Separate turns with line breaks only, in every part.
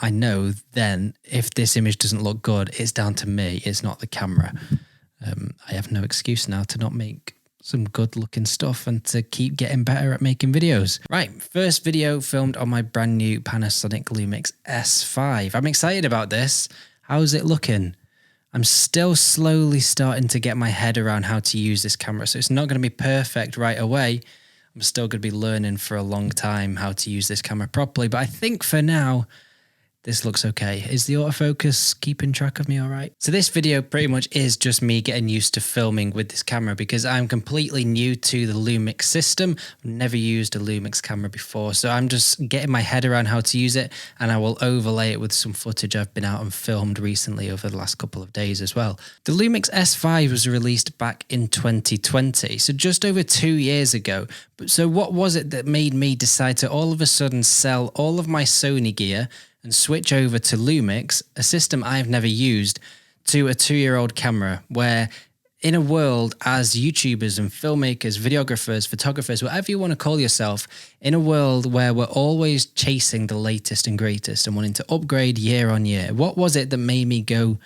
I know then if this image doesn't look good, it's down to me. It's not the camera. I have no excuse now to not make some good looking stuff and to keep getting better at making videos. Right, first video filmed on my brand new Panasonic Lumix S5. I'm excited about this. How's it looking? I'm still slowly starting to get my head around how to use this camera, so it's not going to be perfect right away. I'm still going to be learning for a long time how to use this camera properly, but I think for now, this looks okay. Is the autofocus keeping track of me all right? So this video pretty much is just me getting used to filming with this camera because I'm completely new to the Lumix system. I've never used a Lumix camera before, so I'm just getting my head around how to use it, and I will overlay it with some footage I've been out and filmed recently over the last couple of days as well. The Lumix S5 was released back in 2020, so just over 2 years ago. So what was it that made me decide to all of a sudden sell all of my Sony gear and switch over to Lumix, a system I've never used, to a 2-year-old camera, where in a world as YouTubers and filmmakers, videographers, photographers, whatever you want to call yourself, in a world where we're always chasing the latest and greatest and wanting to upgrade year on year, what was it that made me go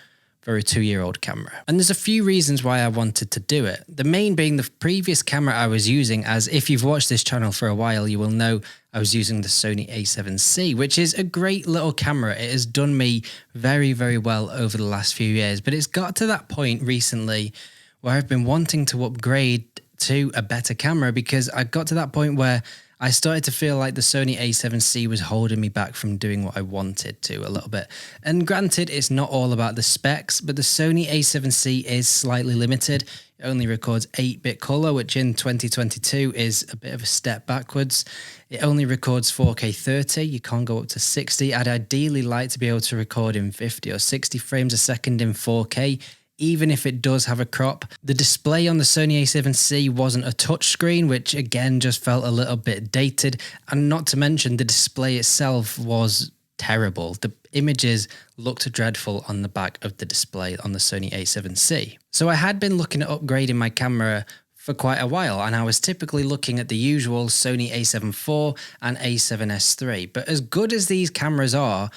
for a 2-year-old camera? And there's a few reasons why I wanted to do it. The main being the previous camera I was using, as if you've watched this channel for a while, you will know I was using the Sony A7C, which is a great little camera. It has done me very, very well over the last few years, but it's got to that point recently where I've been wanting to upgrade to a better camera because I got to that point where I started to feel like the Sony A7C was holding me back from doing what I wanted to a little bit. And granted, it's not all about the specs, but the Sony A7C is slightly limited. It only records 8-bit color, which in 2022 is a bit of a step backwards. It only records 4K 30. You can't go up to 60. I'd ideally like to be able to record in 50 or 60 frames a second in 4K. Even if it does have a crop. The display on the Sony A7C wasn't a touchscreen, which again just felt a little bit dated. And not to mention the display itself was terrible. The images looked dreadful on the back of the display on the Sony A7C. So I had been looking at upgrading my camera for quite a while, and I was typically looking at the usual Sony A7 IV and A7S III. But as good as these cameras are,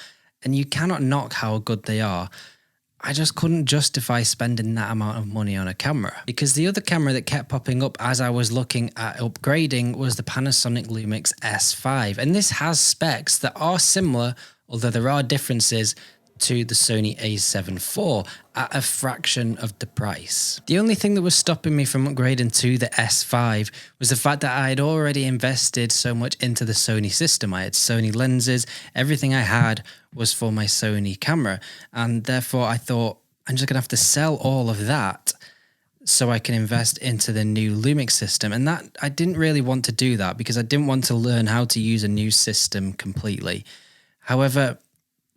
and you cannot knock how good they are, I just couldn't justify spending that amount of money on a camera, because the other camera that kept popping up as I was looking at upgrading was the Panasonic Lumix S5. And this has specs that are similar, although there are differences, to the Sony A7 IV at a fraction of the price. The only thing that was stopping me from upgrading to the S5 was the fact that I had already invested so much into the Sony system. I had Sony lenses, everything I had was for my Sony camera, and therefore I thought I'm just gonna have to sell all of that so I can invest into the new Lumix system. And that I didn't really want to do that because I didn't want to learn how to use a new system completely. However,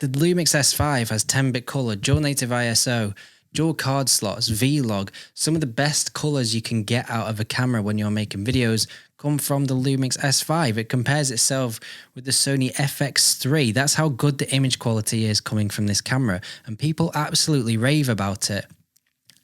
the Lumix S5 has 10-bit color, dual native ISO, dual card slots, Vlog. Some of the best colors you can get out of a camera when you're making videos come from the Lumix S5. It compares itself with the Sony FX3. That's how good the image quality is coming from this camera, and people absolutely rave about it.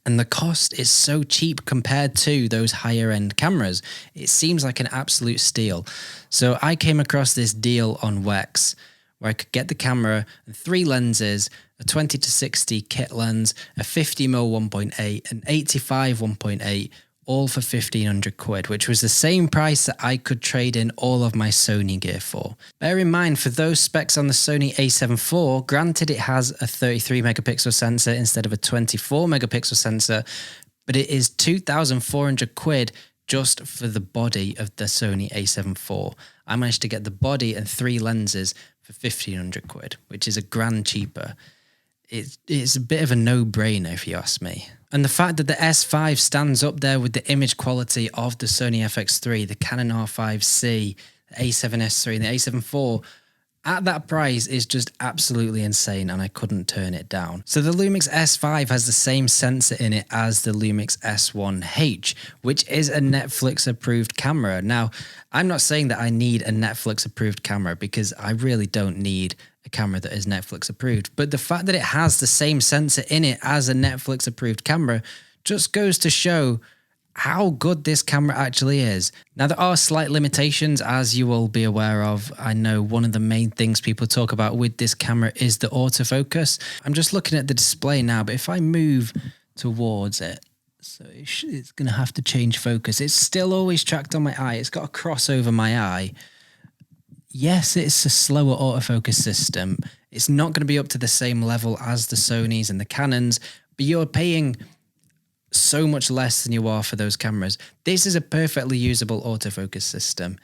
And the cost is so cheap compared to those higher end cameras. It seems like an absolute steal. So I came across this deal on Wex, where I could get the camera and 3 lenses, a 20-60 kit lens, a 50mm 1.8, an 85 1.8, all for 1,500 quid, which was the same price that I could trade in all of my Sony gear for. Bear in mind, for those specs on the Sony A7 IV, granted it has a 33 megapixel sensor instead of a 24 megapixel sensor, but it is 2,400 quid just for the body of the Sony A7 IV. I managed to get the body and 3 lenses for 1,500 quid, which is $1,000 cheaper. It's a bit of a no-brainer if you ask me. And the fact that the S5 stands up there with the image quality of the Sony FX3, the Canon R5C, the A7S III and the A7 IV at that price is just absolutely insane, and I couldn't turn it down. So the Lumix S5 has the same sensor in it as the Lumix S1H, which is a Netflix approved camera. Now, I'm not saying that I need a Netflix approved camera because I really don't need a camera that is Netflix approved, but the fact that it has the same sensor in it as a Netflix approved camera just goes to show how good this camera actually is. Now, there are slight limitations, as you will be aware of. I know one of the main things people talk about with this camera is the autofocus. I'm just looking at the display now, but if I move towards it, so it's going to have to change focus. It's still always tracked on my eye. It's got a cross over my eye. Yes, it's a slower autofocus system. It's not going to be up to the same level as the Sonys and the Canons, but you're paying so much less than you are for those cameras. This is a perfectly usable autofocus system.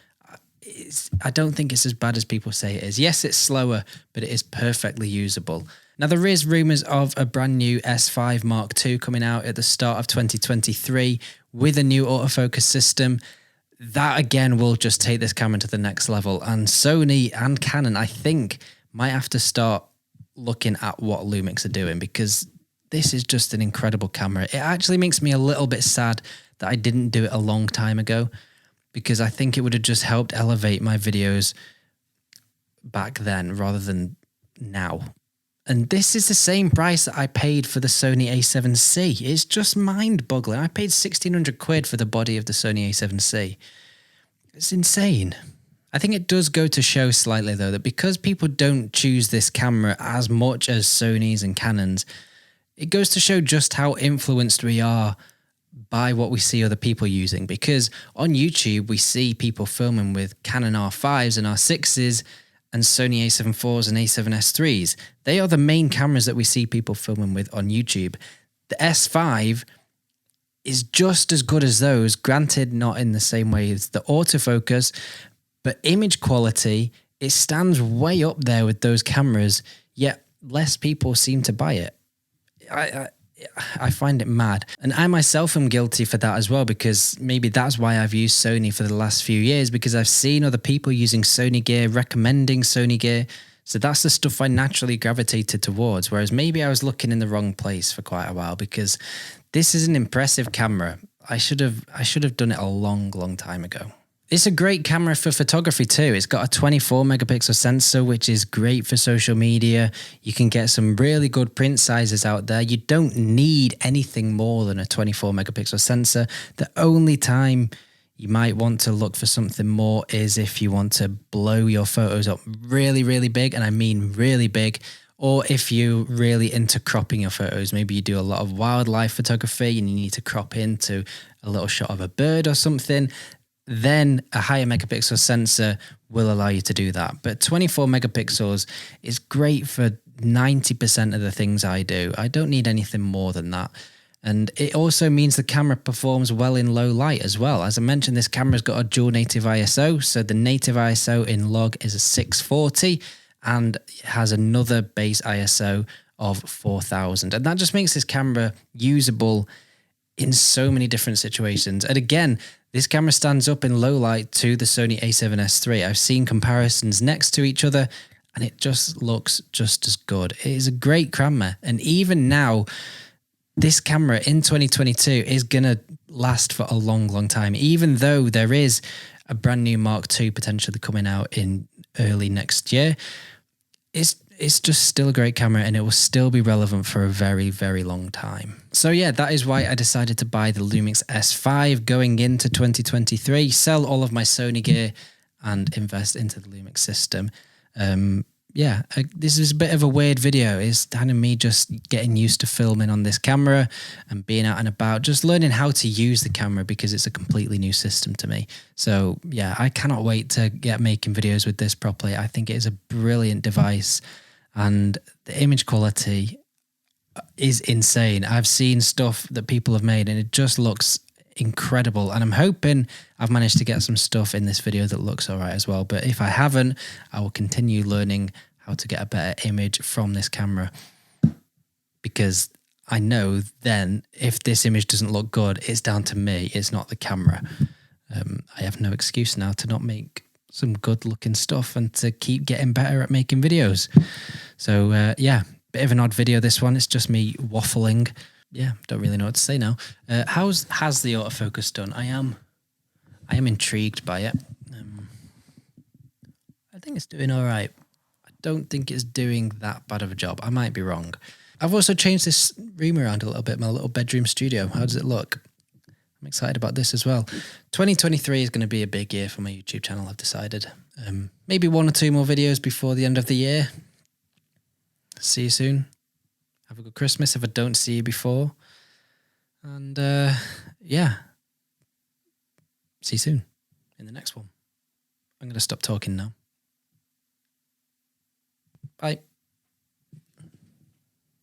I don't think it's as bad as people say it is. Yes, it's slower, but it is perfectly usable. Now, there is rumours of a brand new S5 Mark II coming out at the start of 2023 with a new autofocus system. That, again, will just take this camera to the next level. And Sony and Canon, I think, might have to start looking at what Lumix are doing, because this is just an incredible camera. It actually makes me a little bit sad that I didn't do it a long time ago, because I think it would have just helped elevate my videos back then rather than now. And this is the same price that I paid for the Sony a7C. It's just mind-boggling. I paid 1,600 quid for the body of the Sony a7C. It's insane. I think it does go to show slightly, though, that because people don't choose this camera as much as Sonys and Canons, it goes to show just how influenced we are by what we see other people using. Because on YouTube, we see people filming with Canon R5s and R6s and Sony a7 IVs and a7S IIIs. They are the main cameras that we see people filming with on YouTube. The S5 is just as good as those, granted not in the same way as the autofocus, but image quality, it stands way up there with those cameras, yet less people seem to buy it. I find it mad. And I myself am guilty for that as well, because maybe that's why I've used Sony for the last few years, because I've seen other people using Sony gear, recommending Sony gear. So that's the stuff I naturally gravitated towards, whereas maybe I was looking in the wrong place for quite a while, because this is an impressive camera. I should have done it a long time ago. It's a great camera for photography too. It's got a 24 megapixel sensor, which is great for social media. You can get some really good print sizes out there. You don't need anything more than a 24 megapixel sensor. The only time you might want to look for something more is if you want to blow your photos up really big, and I mean really big, or if you're really into cropping your photos. Maybe you do a lot of wildlife photography and you need to crop into a little shot of a bird or something. Then a higher megapixel sensor will allow you to do that. But 24 megapixels is great for 90% of the things I do. I don't need anything more than that. And it also means the camera performs well in low light as well. As I mentioned, this camera's got a dual native ISO. So the native ISO in log is a 640 and it has another base ISO of 4000. And that just makes this camera usable in so many different situations. And again, this camera stands up in low light to the Sony a7S III. I've seen comparisons next to each other and it just looks just as good. It is a great camera. And even now, this camera in 2022 is going to last for a long time, even though there is a brand new Mark II potentially coming out in early next year. It's just still a great camera and it will still be relevant for a very long time. So yeah, that is why I decided to buy the Lumix S5 going into 2023, sell all of my Sony gear and invest into the Lumix system. This is a bit of a weird video. It's kind of me just getting used to filming on this camera and being out and about, just learning how to use the camera because it's a completely new system to me. So yeah, I cannot wait to get making videos with this properly. I think it is a brilliant device and the image quality is insane. I've seen stuff that people have made and it just looks incredible, and I'm hoping I've managed to get some stuff in this video that looks all right as well. But if I haven't, I will continue learning how to get a better image from this camera, because I know then if this image doesn't look good, it's down to me, it's not the camera. I have no excuse now to not make some good looking stuff and to keep getting better at making videos. So yeah, bit of an odd video this one. It's just me waffling. Yeah, don't really know what to say now. Has the autofocus done? I am intrigued by it. I think it's doing all right. I don't think it's doing that bad of a job. I might be wrong. I've also changed this room around a little bit, my little bedroom studio. How does it look? I'm I'm excited about this as well. 2023 is going to be a big year for my YouTube channel, I've decided. Maybe 1 or 2 more videos before the end of the year. See you soon. Have a good Christmas if I don't see you before. And yeah, see you soon in the next one. I'm going to stop talking now. Bye.